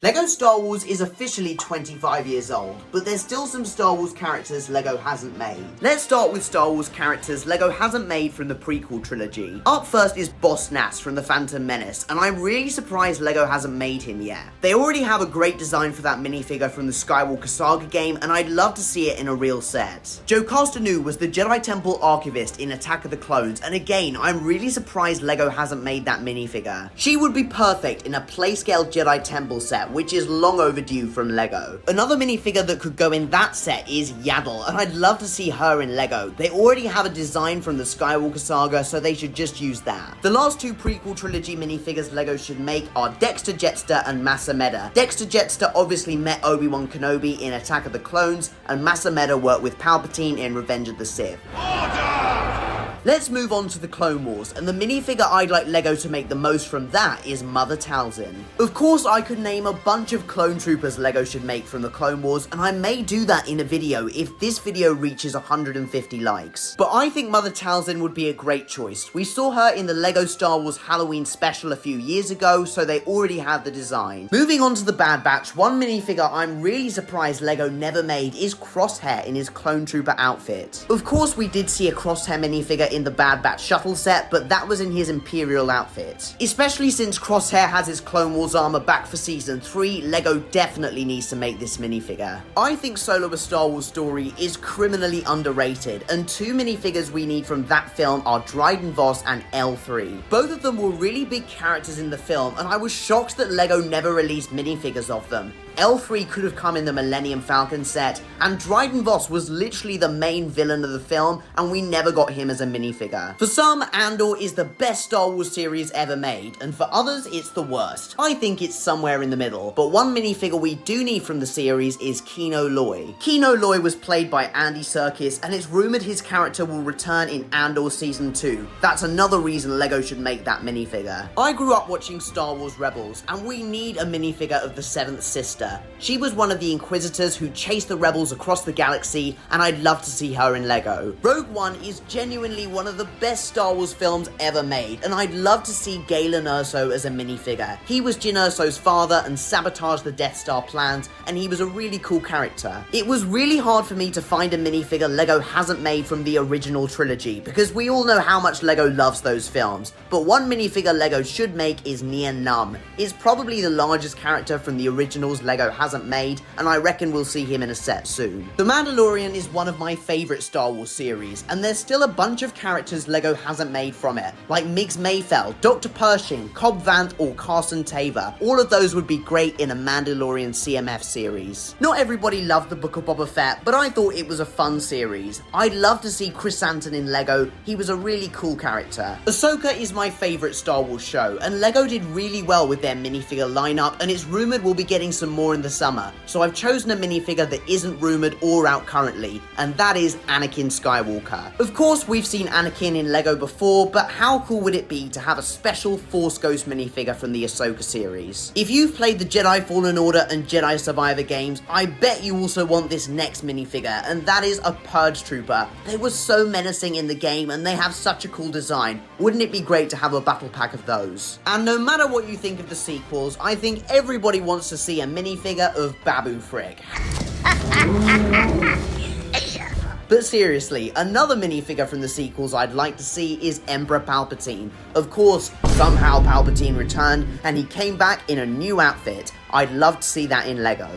LEGO Star Wars is officially 25 years old, but there's still some Star Wars characters LEGO hasn't made. Let's start with Star Wars characters LEGO hasn't made from the prequel trilogy. Up first is Boss Nass from The Phantom Menace, and I'm really surprised LEGO hasn't made him yet. They already have a great design for that minifigure from the Skywalker Saga game, and I'd love to see it in a real set. Jocasta Nu was the Jedi Temple Archivist in Attack of the Clones, and again, I'm really surprised LEGO hasn't made that minifigure. She would be perfect in a playscale Jedi Temple set, which is long overdue from LEGO. Another minifigure that could go in that set is Yaddle, and I'd love to see her in LEGO. They already have a design from the Skywalker Saga, so they should just use that. The last two prequel trilogy minifigures LEGO should make are Dexter Jettster and Mas Amedda. Dexter Jettster obviously met Obi-Wan Kenobi in Attack of the Clones, and Mas Amedda worked with Palpatine in Revenge of the Sith. Let's move on to the Clone Wars, and the minifigure I'd like LEGO to make the most from that is Mother Talzin. Of course, I could name a bunch of clone troopers LEGO should make from the Clone Wars, and I may do that in a video if this video reaches 150 likes. But I think Mother Talzin would be a great choice. We saw her in the LEGO Star Wars Halloween special a few years ago, so they already have the design. Moving on to the Bad Batch, one minifigure I'm really surprised LEGO never made is Crosshair in his Clone Trooper outfit. Of course, we did see a Crosshair minifigure in the Bad Batch shuttle set, but that was in his Imperial outfit. Especially since Crosshair has his Clone Wars armor back for Season 3, LEGO definitely needs to make this minifigure. I think Solo: A Star Wars Story is criminally underrated, and two minifigures we need from that film are Dryden Voss and L3. Both of them were really big characters in the film, and I was shocked that LEGO never released minifigures of them. L3 could have come in the Millennium Falcon set, and Dryden Voss was literally the main villain of the film, and we never got him as a minifigure. For some, Andor is the best Star Wars series ever made, and for others, it's the worst. I think it's somewhere in the middle, but one minifigure we do need from the series is Kino Loy. Kino Loy was played by Andy Serkis, and it's rumored his character will return in Andor Season 2. That's another reason LEGO should make that minifigure. I grew up watching Star Wars Rebels, and we need a minifigure of the Seventh Sister. She was one of the Inquisitors who chased the rebels across the galaxy, and I'd love to see her in LEGO. Rogue One is genuinely one of the best Star Wars films ever made, and I'd love to see Galen Erso as a minifigure. He was Jyn Erso's father and sabotaged the Death Star plans, and he was a really cool character. It was really hard for me to find a minifigure LEGO hasn't made from the original trilogy, because we all know how much LEGO loves those films, but one minifigure LEGO should make is Nien Nunb. It's probably the largest character from the originals LEGO hasn't made, and I reckon we'll see him in a set soon. The Mandalorian is one of my favourite Star Wars series, and there's still a bunch of characters LEGO hasn't made from it, like Migs Mayfeld, Dr. Pershing, Cobb Vanth, or Carson Tavor. All of those would be great in a Mandalorian CMF series. Not everybody loved the Book of Boba Fett, but I thought it was a fun series. I'd love to see Chris Santon in LEGO. He was a really cool character. Ahsoka is my favourite Star Wars show, and LEGO did really well with their minifigure lineup, and it's rumoured we'll be getting some more in the summer, so I've chosen a minifigure that isn't rumoured or out currently, and that is Anakin Skywalker. Of course, we've seen Anakin in LEGO before, but how cool would it be to have a special Force Ghost minifigure from the Ahsoka series? If you've played the Jedi Fallen Order and Jedi Survivor games, I bet you also want this next minifigure, and that is a Purge Trooper. They were so menacing in the game, and they have such a cool design. Wouldn't it be great to have a battle pack of those? And no matter what you think of the sequels, I think everybody wants to see a minifigure of Babu Frick. But seriously, another minifigure from the sequels I'd like to see is Emperor Palpatine. Of course, somehow Palpatine returned, and he came back in a new outfit. I'd love to see that in LEGO.